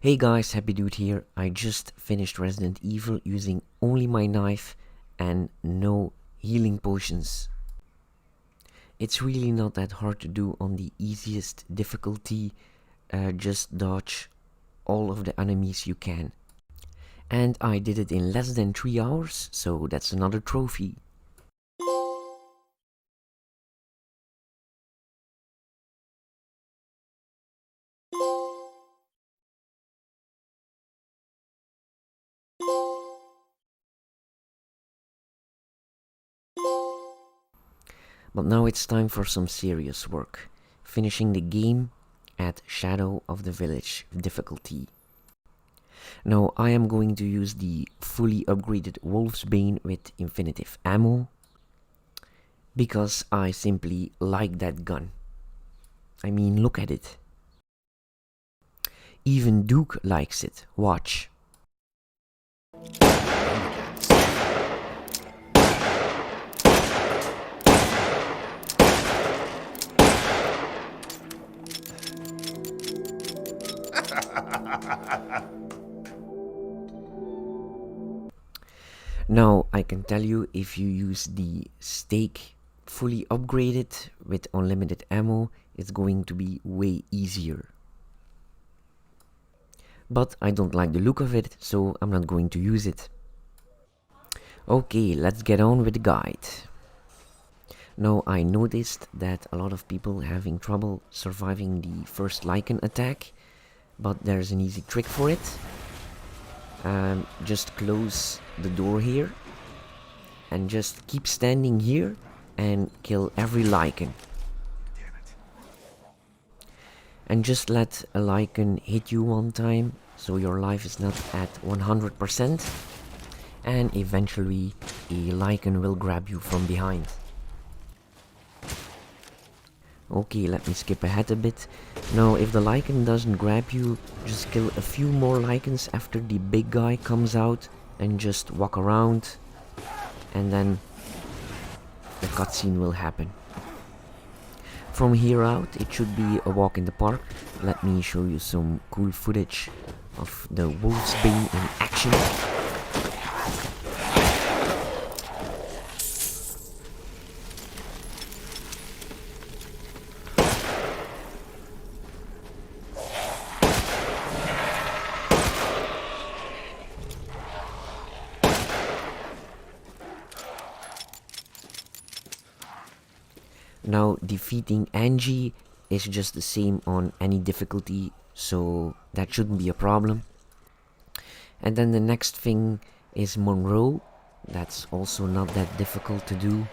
Hey guys, Happy Dude here. I just finished Resident Evil using only my knife and no healing potions. It's really not that hard to do on the easiest difficulty. Just dodge all of the enemies you can. And I did it in less than 3 hours, so that's another trophy. But now it's time for some serious work. Finishing the game at Shadow of the Village difficulty. Now I am going to use the fully upgraded Wolf's Bane with infinitive ammo, because I simply like that gun. I mean, look at it. Even Duke likes it. Watch. Now I can tell you, if you use the stake fully upgraded with unlimited ammo, it's going to be way easier. But I don't like the look of it, so I'm not going to use it. Okay, let's get on with the guide. Now I noticed that a lot of people having trouble surviving the first lycan attack, but there's an easy trick for it. Just close the door here and just keep standing here and kill every lycan. And just let a lycan hit you one time, so your life is not at 100%, and eventually a lycan will grab you from behind. Okay, let me skip ahead a bit. Now, if the lycan doesn't grab you, just kill a few more lycans after the big guy comes out and just walk around, and then the cutscene will happen. From here out, it should be a walk in the park. Let me show you some cool footage of the Wolf's Bane in action. Now, defeating Angie is just the same on any difficulty, so that shouldn't be a problem. And then the next thing is Moreau. That's also not that difficult to do.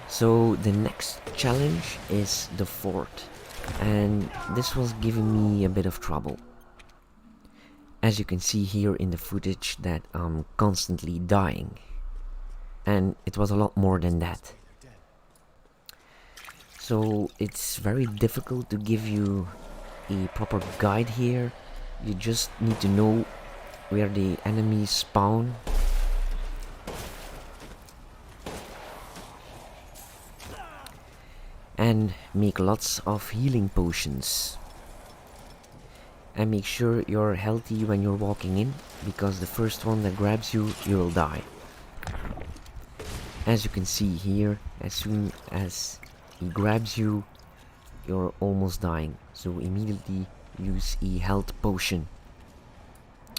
So the next challenge is the fort, and this was giving me a bit of trouble. As you can see here in the footage, that I'm constantly dying, and it was a lot more than that. So it's very difficult to give you a proper guide here. You just need to know where the enemies spawn. And make lots of healing potions. And make sure you're healthy when you're walking in, because the first one that grabs you, you will die. As you can see here, as soon as he grabs you, you're almost dying, so immediately use a health potion.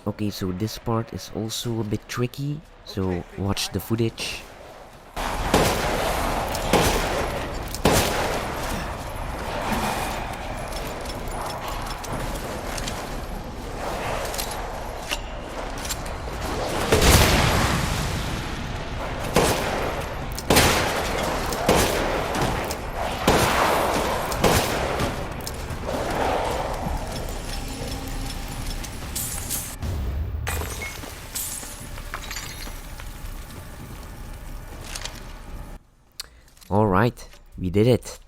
Okay, so this part is also a bit tricky, so watch the footage. Alright, we did it.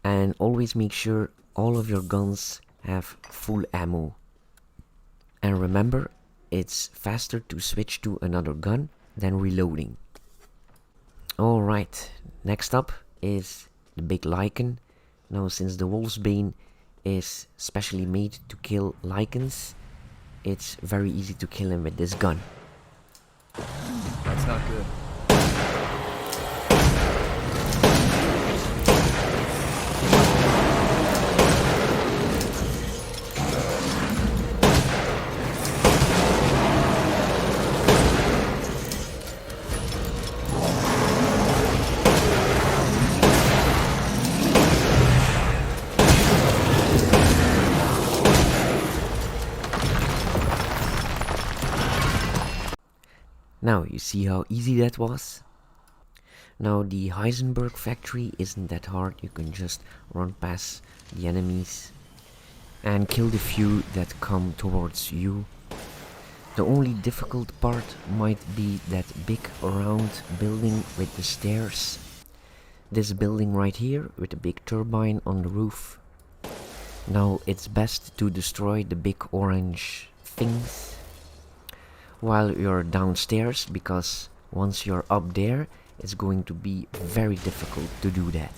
And always make sure all of your guns have full ammo. And remember, it's faster to switch to another gun than reloading. Alright, next up is the big lycan. Now, since the Wolf's Bane is specially made to kill lycans. It's very easy to kill him with this gun. That's not good. Now you see how easy that was? Now the Heisenberg factory isn't that hard. You can just run past the enemies and kill the few that come towards you. The only difficult part might be that big round building with the stairs. This building right here with a big turbine on the roof. Now it's best to destroy the big orange things while you're downstairs, because once you're up there it's going to be very difficult to do that.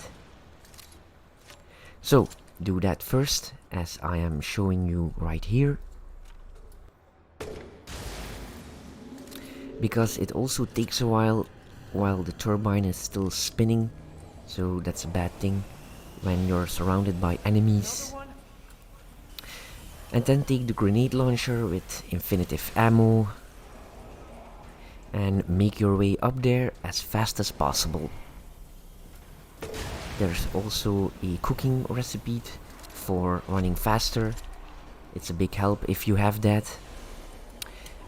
So do that first, as I am showing you right here, because it also takes a while the turbine is still spinning, so that's a bad thing when you're surrounded by enemies. And then take the grenade launcher with infinitive ammo and make your way up there as fast as possible. There's also a cooking recipe for running faster. It's a big help if you have that.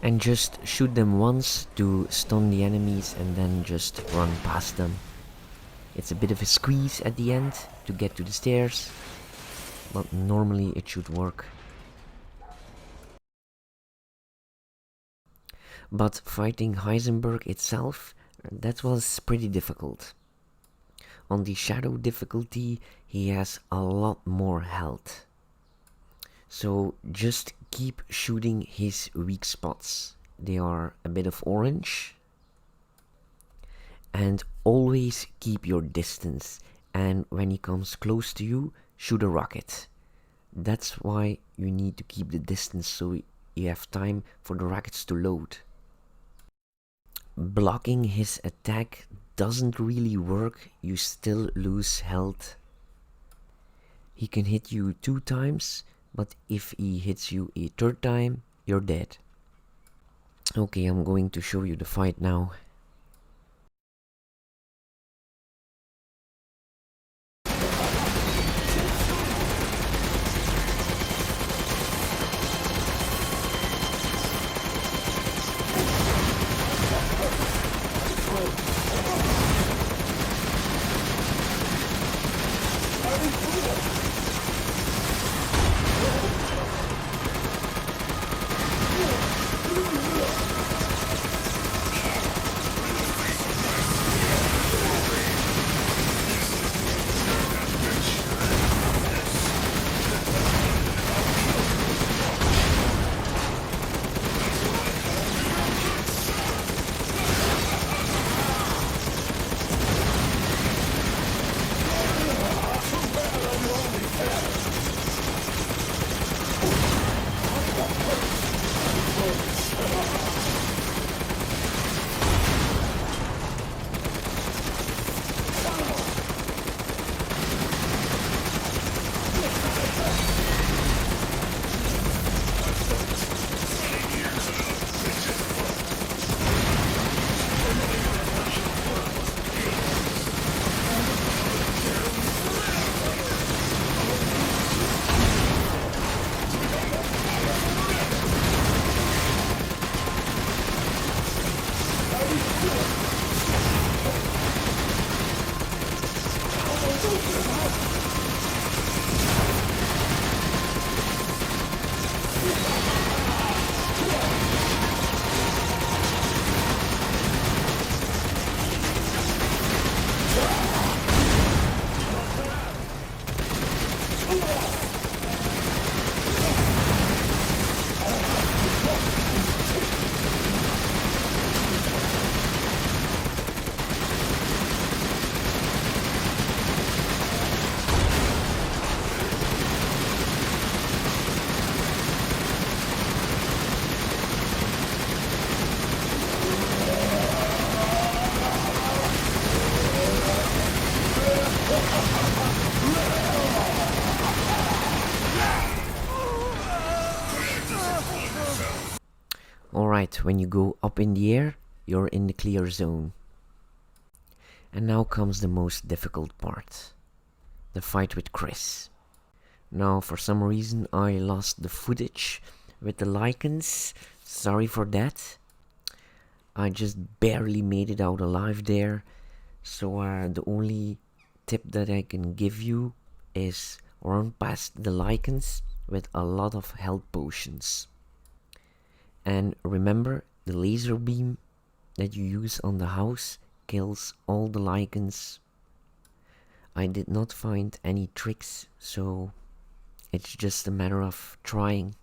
And just shoot them once to stun the enemies and then just run past them. It's a bit of a squeeze at the end to get to the stairs, but normally it should work. But fighting Heisenberg itself, that was pretty difficult. On the shadow difficulty, he has a lot more health. So just keep shooting his weak spots. They are a bit of orange. And always keep your distance. And when he comes close to you, shoot a rocket. That's why you need to keep the distance, so you have time for the rockets to load. Blocking his attack doesn't really work, you still lose health. He can hit you 2 times, but if he hits you a 3rd time, you're dead. Okay, I'm going to show you the fight now. Alright, when you go up in the air, you're in the clear zone. And now comes the most difficult part. The fight with Chris. Now, for some reason, I lost the footage with the lycans. Sorry for that. I just barely made it out alive there. So the only tip that I can give you is run past the lycans with a lot of health potions. And remember, the laser beam that you use on the house kills all the lycans. I did not find any tricks, so it's just a matter of trying.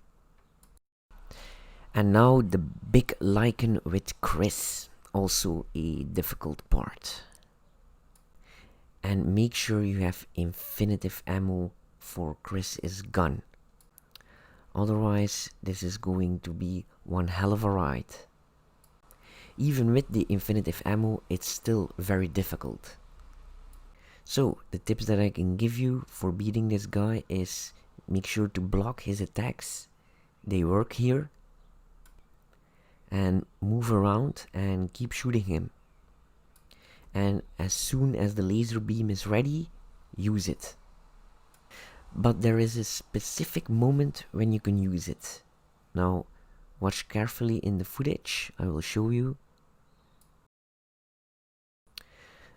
And now the big lycan with Chris, also a difficult part. And make sure you have infinitive ammo for Chris's gun. Otherwise, this is going to be one hell of a ride. Even with the infinitive ammo, it's still very difficult. So, the tips that I can give you for beating this guy is make sure to block his attacks. They work here. And move around and keep shooting him. And as soon as the laser beam is ready, use it. But there is a specific moment when you can use it. Now, watch carefully in the footage, I will show you.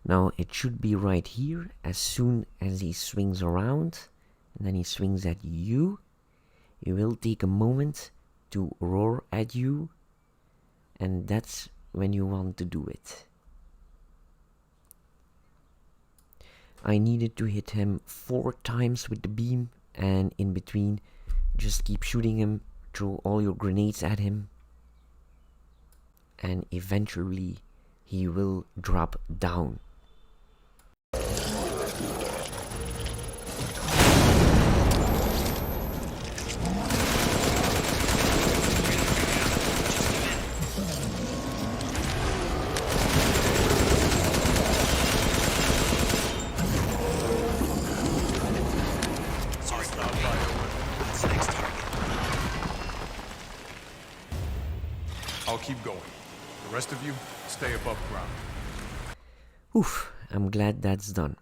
Now, it should be right here, as soon as he swings around, and then he swings at you. He will take a moment to roar at you, and that's when you want to do it. I needed to hit him 4 times with the beam, and in between just keep shooting him, throw all your grenades at him, and eventually he will drop down. I'll keep going. The rest of you, stay above ground. Oof, I'm glad that's done.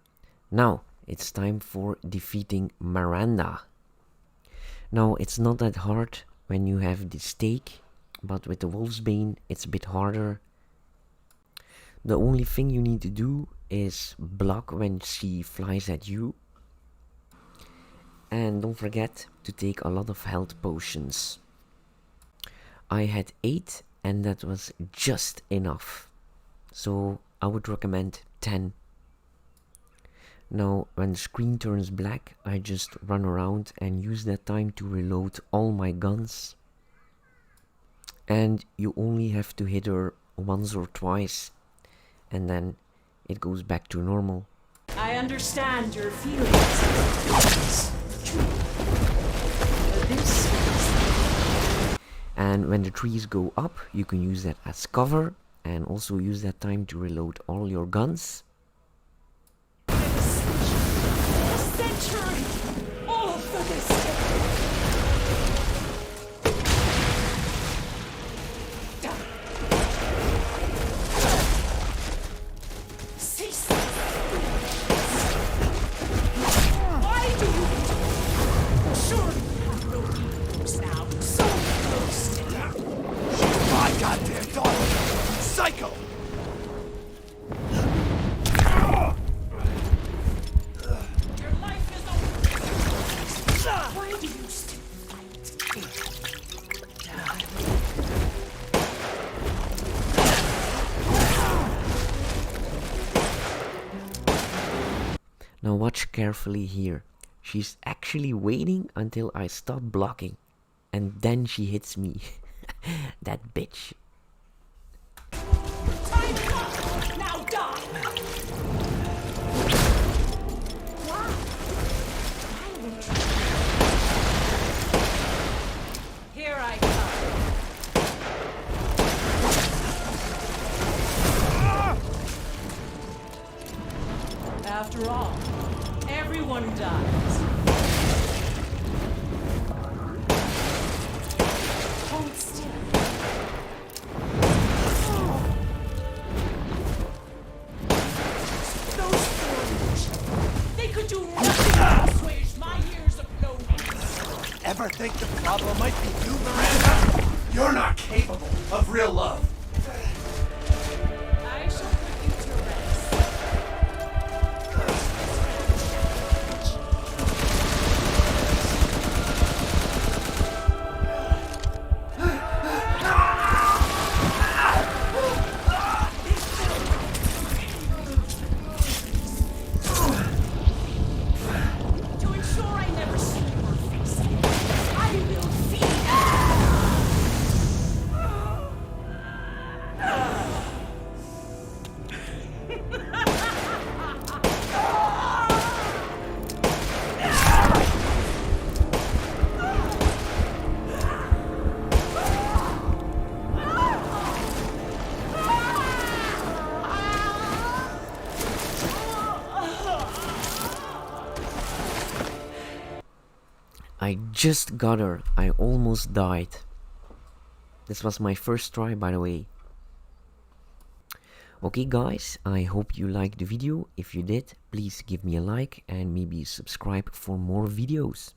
Now, it's time for defeating Miranda. Now, it's not that hard when you have the stake, but with the Wolfsbane, it's a bit harder. The only thing you need to do is block when she flies at you. And don't forget to take a lot of health potions. I had 8 and that was just enough. So I would recommend 10. Now when the screen turns black, I just run around and use that time to reload all my guns. And you only have to hit her once or twice and then it goes back to normal. I understand your feelings. But this And when the trees go up, you can use that as cover and also use that time to reload all your guns. a century, all for this. Cease. Why do you? Surely you have no equals now. So close to you. My goddamn daughter! Psycho! Your life is over. Why do you still Now watch carefully here. She's actually waiting until I stop blocking. And then she hits me. That bitch. Time is up! Now die! Why? I will try. Here I come. After all, everyone dies. Hold still. think the problem might be you, Miranda? You're not capable of real love. I shall put you to rest. To ensure I never see your face again, I will feed. I just got her. I almost died. This was my first try, by the way. Okay guys, I hope you liked the video. If you did, please give me a like and maybe subscribe for more videos.